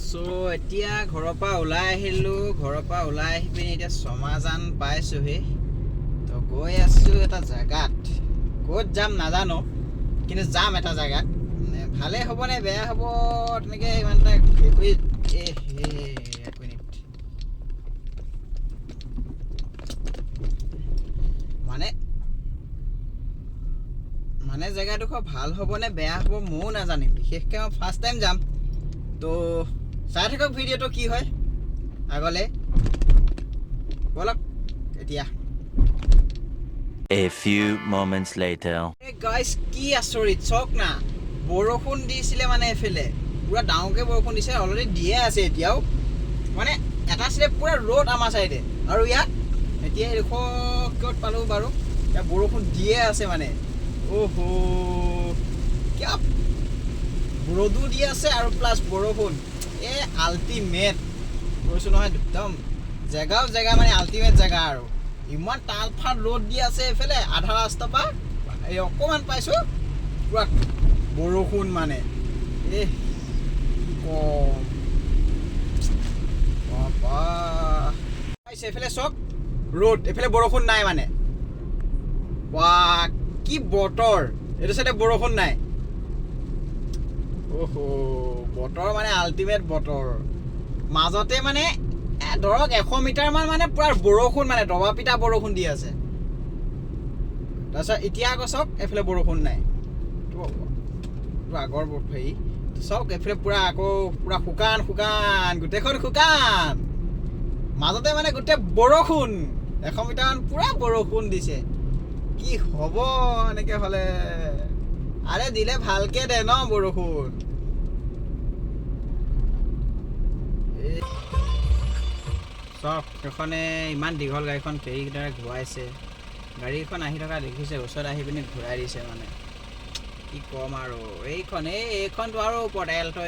So এতিয়া ঘৰৰ পৰা ওলাই আহিলোঁ পিনি এতিয়া সমাজান পাইছোহি তো গৈ আছোঁ এটা জেগাত ক'ত যাম নাজানো কিন্তু যাম এটা জেগাত ভালে হ'ব নে বেয়া হ'ব তেনেকৈ ইমান এটা এক মিনিট মানে জেগাডোখৰ ভাল হ'ব নে বেয়া হ'ব ময়ো নাজানিম বিশেষকৈ মই ফাৰ্ষ্ট টাইম যাম তো চাই থাকক ভিডিঅ'টো কি হয় আগলে বলক এতিয়া A few moments later. Guys কি আচৰিত চক না বৰষুণ দিছিলে মানে এফালে পুৰা ডাঙৰকৈ বৰষুণ দিছে অলৰেডি দিয়ে আছে এতিয়াও মানে এটা চাইডে পুৰা ৰ'দ আমাৰ চাইডে আৰু ইয়াত এতিয়া এডোখৰ ক'ত পালোঁ বাৰু ইয়াত বৰষুণ দিয়ে আছে মানে অ'হ' কিয় ৰ'দো দি আছে আৰু প্লাছ বৰষুণ এই আল্টিমেট কৈছোঁ নহয় একদম জেগা মানে আল্টিমেট জেগা আৰু ইমান তালফাল ৰ'দ দি আছে এইফালে আধা ৰাস্তাৰ পৰা এই অকণমান পাইছোঁ পুৰা বৰষুণ মানে কম এইফালে চক ৰ'দ এইফালে বৰষুণ নাই মানে বা কি বতৰ এইটো চাইডে বৰষুণ নাই বতৰ মানে আল্টিমেট বতৰ মাজতে মানে ধৰক 100 মিটাৰমান মানে পুৰা বৰষুণ মানে দবা পিটা বৰষুণ দি আছে তাৰপিছত এতিয়া আকৌ চাওক এইফালে বৰষুণ নাই আগৰ হেৰি চাওক এইফালে পুৰা আকৌ পুৰা শুকান গোটেইখন শুকান মাজতে মানে গোটেই বৰষুণ 100 মিটাৰমান পুৰা বৰষুণ দিছে কি হ'ব এনেকৈ হ'লে আৰে দিলে ভালকৈ দে ন বৰষুণ চক সেইখনে ইমান দীঘল গাড়ীখন কেৰিকেইটাৰে ঘূৰাইছে গাড়ীখন আহি থকা দেখিছে ওচৰত আহি পিনি ঘূৰাই দিছে মানে কি ক'ম আৰু এইখনটো আৰু ওপৰত এল্ট'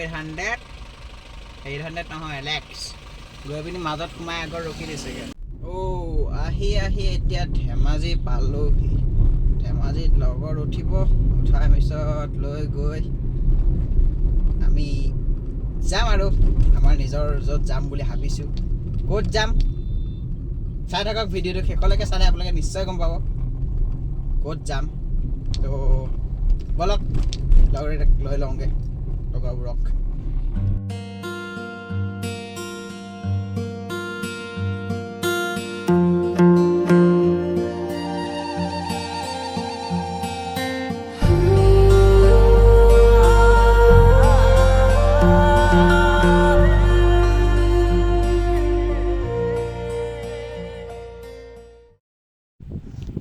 800 নহয় এলেক্স গৈ পিনি মাজত সোমাই আগত ৰখি দিছেগৈ আহি এতিয়া ধেমাজি পালোহি ধেমাজিত লগত উঠিব উঠাৰ পিছত লৈ গৈ আমি যাম আৰু আমাৰ নিজৰ য'ত যাম বুলি ভাবিছোঁ ক'ত যাম চাই থাকক ভিডিঅ'টো শেষলৈকে চালে আপোনালোকে নিশ্চয় গম পাব ক'ত যাম তো বলক লৈ লওঁগৈ লগৰবোৰক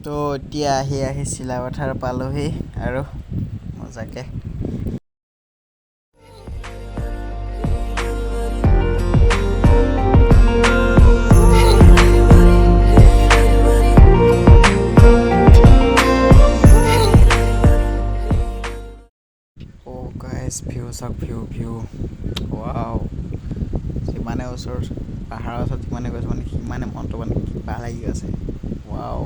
তো এতিয়া আহি চিলাপথাৰ পালোহি আৰু মজাকে ভিউ চাওক ভিউ ৱাও যিমানে ওচৰত পাহাৰৰ ওচৰত যিমানে গৈছোঁ মানে সিমানে মনটো মানে কিবা লাগি আছে ৱাও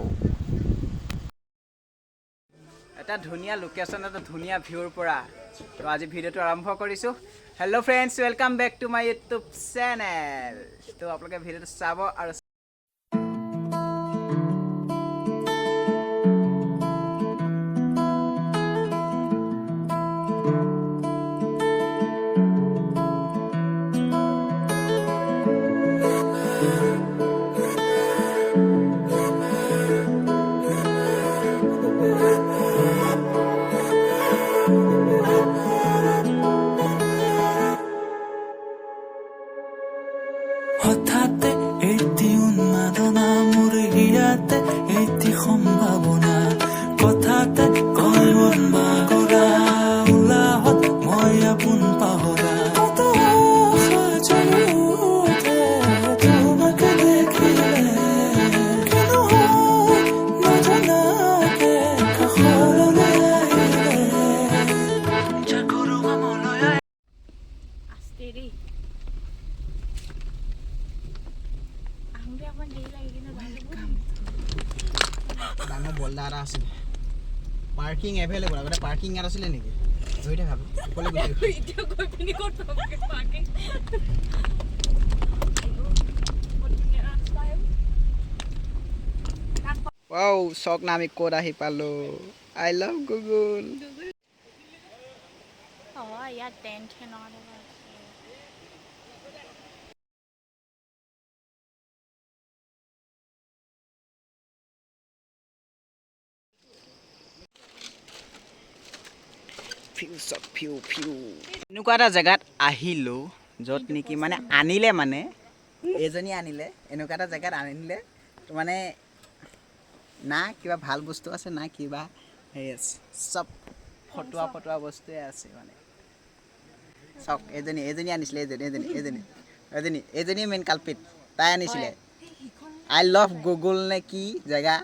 এটা ধুনীয়া লোকেশ্যন এটা ধুনীয়া ভিউৰ পৰা তো আজি ভিডিঅ'টো আৰম্ভ কৰিছোঁ hello' friends welcome back to my YouTube channel তো আপোনালোকে ভিডিঅ'টো চাব আৰু হঠাতে এটি উন্মাদনা মোৰ হিয়াতে এটি সম্ভাৱনা কথাতে কয় মন মাগৰা উলাহত মই আপোন পাহৰা তোমাকে দেখিলে কেন নজনাকে কাষৰলৈ আহিলে চাকৰো মনলৈ আস্তেৰি ডাঙৰ বলদা এটা আছিলে পাৰ্কিং এভেইলেবল আগতে পাৰ্কিং ইয়াত আছিলে নেকি ধৰি থাক অকলে গুচি এতিয়া গৈ পিনি ক'ত পাবগে পাৰ্কিং ৱাও চক না আমি ক'ত আহি পালো আই লাভ গুগল ইয়াত টেনশ্যন ফিউ চক ফিউ ফিউ এনেকুৱা এটা জেগাত আহিলোঁ য'ত নেকি মানে আনিলে মানে এজনী আনিলে এনেকুৱা এটা জেগাত আনিলে তো মানে না কিবা ভাল বস্তু আছে না কিবা হেৰি আছে চব ফটোৱা বস্তুৱে আছে মানে চক এজনী আনিছিলে এজনী মেইন কালপিত তাই আনিছিলে আই লাভ গুগল নে কি জেগা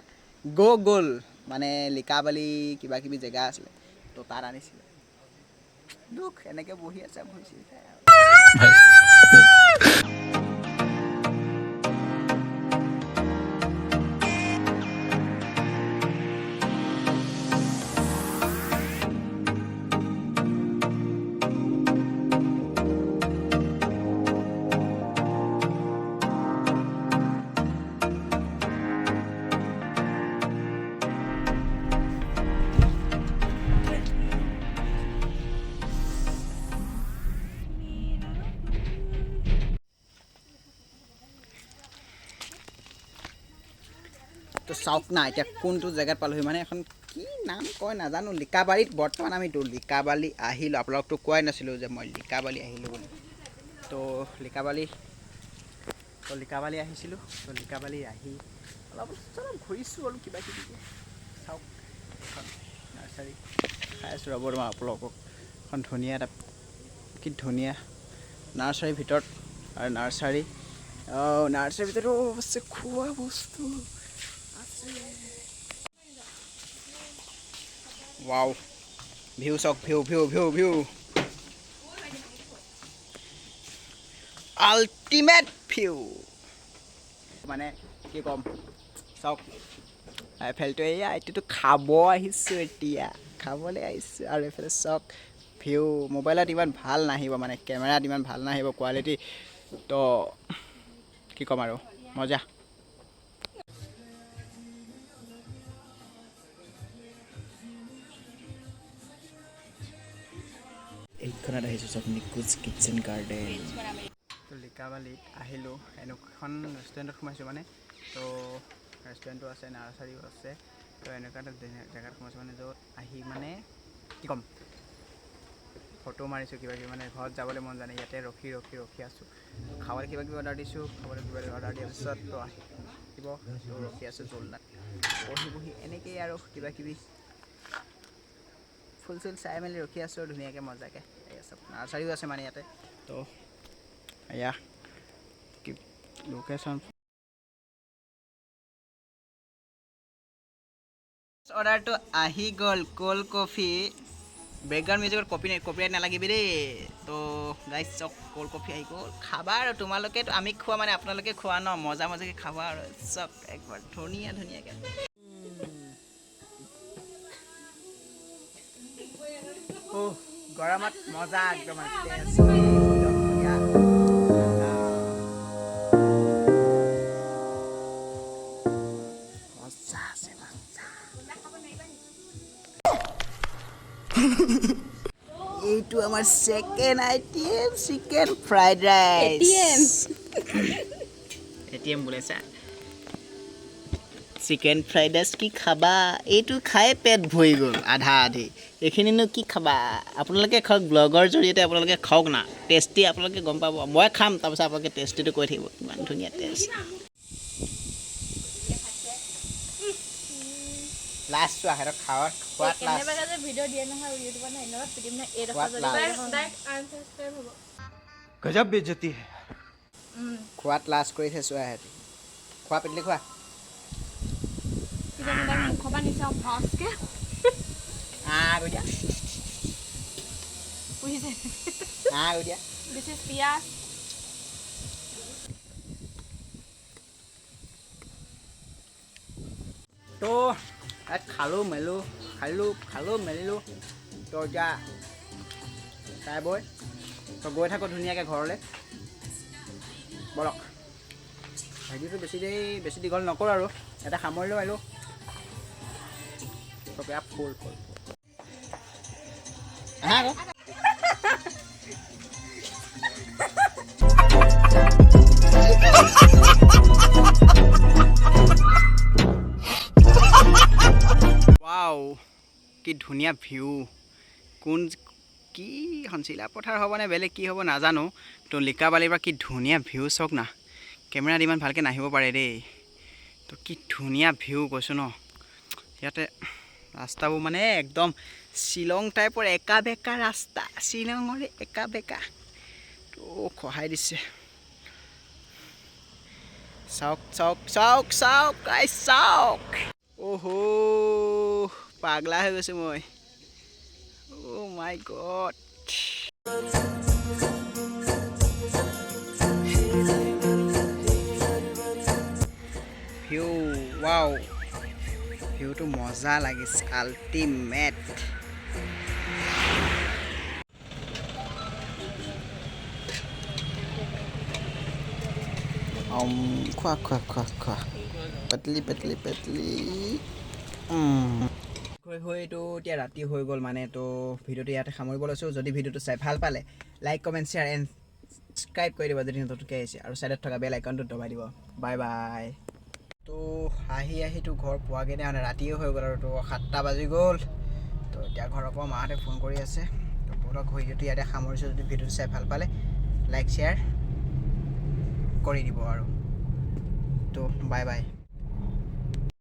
গুগল মানে লিকাবালি কিবা কিবি জেগা আছিলে তো তাত আনিছিলে দুখ এনেকৈ বহি আছে ভুচি তো চাওক না এতিয়া কোনটো জেগাত পালোহি মানে এখন কি নাম কয় নাজানো লিকাবালিত বৰ্তমান আমিতো লিকাবালি আহিলোঁ আপোনালোকতো কোৱাই নাছিলোঁ যে মই লিকাবালি আহিলোঁ বুলি তো লিকাবালি আহিছিলোঁ তো লিকাবালি আহি অলপ ঘূৰিছোঁ অলপ কিবা কিবি চাওক এখন নাৰ্চাৰী খাই আছোঁ ৰ'ব মই আপোনালোকক এখন ধুনীয়া এটা কি ধুনীয়া নাৰ্চাৰীৰ ভিতৰত আৰু নাৰ্চাৰীৰ ভিতৰত আছে খোৱা বস্তু ৱাও ভিউ চাওক ভিউ আল্টিমেট ভিউ মানে কি ক'ম চাওক আইফেলটো এয়া এইটোতো খাব আহিছোঁ এতিয়া খাবলৈ আহিছোঁ আৰু এইফালে চাওক ভিউ মোবাইলত ইমান ভাল নাহিব মানে কেমেৰাত ইমান ভাল নাহিব কোৱালিটি তো কি ক'ম আৰু মজা এইখনত আহিছোঁ চব নিকুজ কিটচেন গাৰ্ডেন তো লিকাবালিত আহিলোঁ এনেকুৱাখন ৰেষ্টুৰেণ্টত সোমাইছোঁ মানে তো ৰেষ্টুৰেণ্টো আছে নাৰ্চাৰীও আছে তো এনেকুৱা এটা জেগাত সোমাইছোঁ মানে য'ত আহি মানে কি ক'ম ফটো মাৰিছোঁ কিবা কিবি মানে ঘৰত যাবলৈ মন জানে ইয়াতে ৰখি আছোঁ খাবলৈ কিবা কিবি অৰ্ডাৰ দিছোঁ অৰ্ডাৰ দিয়াৰ পিছত তো আহিব তো ৰখি আছোঁ জোলনাত বহি এনেকেই আৰু কিবা কিবি ফুল চুল চাই মেলি ৰখি আছোঁ আৰু ধুনীয়াকৈ মজাকৈ এই চব নাৰ্চাৰীও আছে মানে ইয়াতে তো এয়া কি লোকেশ্যন অৰ্ডাৰটো আহি গ'ল কোল্ড কফি বেকগ্ৰাউণ্ড মিউজিকত কপিৰাইট নালাগিবি দেই তো গাইজ চক কোল্ড কফি আহি গ'ল খাবা আৰু তোমালোকে আমি খোৱা মানে আপোনালোকে খোৱা ন মজাকৈ খাবা আৰু চক একবাৰ ধুনীয়াকৈ গৰমত মজা একদম এইটো আমাৰ second item chicken fried rice ATM বোলে চা চিকেন ফ্ৰাইড ৰাইচ কি খাবা এইটো খাই পেট ভৰি গ'ল আধা আধি এইখিনিনো কি খাবা আপোনালোকে খাওক ব্লগৰ জৰিয়তে আপোনালোকে খাওক না টেষ্টি আপোনালোকে গম পাব মই খাম তাৰপিছত আপোনালোকে টেষ্টিটো কৈ থাকিব কিমান ধুনীয়া টেষ্ট লাষ্ট চোৱা সিহঁতক খোৱাত লাষ্ট ভিডিঅ' দিয়ে নহয় ইউটিউবত এনেকুৱা ফিল্ম নাই এই গজব বেজতি খোৱাত লাষ্ট কৰি থৈছোঁ সিহঁতি খোৱা পিটলি খোৱা মুখৰ পৰা নিচাওঁ ভাজকে গৈ দিয়া বুজিছে গৈ দিয়া দিছ ইজ পিয়াজ তো খালোঁ মেলিলোঁ তো এতিয়া খাই বৈ তো গৈ থাকোঁ ধুনীয়াকৈ ঘৰলৈ বলক ভাজিটো বেছি দীঘল নকৰোঁ আৰু এটা সামৰি লৈ আহিলোঁ তো বেয়া ফুল আহা আকৌ ৱাও কি ধুনীয়া ভিউ কোন কি চিলা পথাৰ হ'বনে বেলেগ কি হ'ব নাজানো তো লিকাবালিৰ পৰা কি ধুনীয়া ভিউ চাওক না কেমেৰাত ইমান ভালকৈ নাহিব পাৰে দেই তো কি ধুনীয়া ভিউ কৈছোঁ ন ইয়াতে ৰাস্তাবোৰ মানে একদম শ্বিলং টাইপৰ একা বেকা ৰাস্তা শ্বিলঙৰে একা বেকা তো খহাই দিছে চাওক গাইছ চাওক অ'হো পাগলা হৈ গৈছোঁ মই অ' মাই গড ভিউ ৱাও ভিউটো মজা লাগিছে আল্টিমেট খোৱা পেটলি এইটো এতিয়া ৰাতি হৈ গ'ল মানে তো ভিডিঅ'টো ইয়াতে সামৰিব লৈছোঁ যদি ভিডিঅ'টো চাই ভাল পালে like comment share and subscribe কৰি দিব যদি নতুনকৈ আহিছে আৰু ছাইডত থকা বেল আইকনটো দবাই দিব বাই তো আহি ঘৰ পোৱাগৈ নাই মানে ৰাতিয়ে হৈ গ'ল আৰু তো 7টা বাজি গ'ল তো এতিয়া ঘৰৰ পৰা মাহঁতে ফোন কৰি আছে তো বলক ভিডিঅ'টো ইয়াতে সামৰিছোঁ যদি ভিডিঅ'টো চাই ভাল পালে লাইক শ্বেয়াৰ কৰি দিব আৰু তো বাই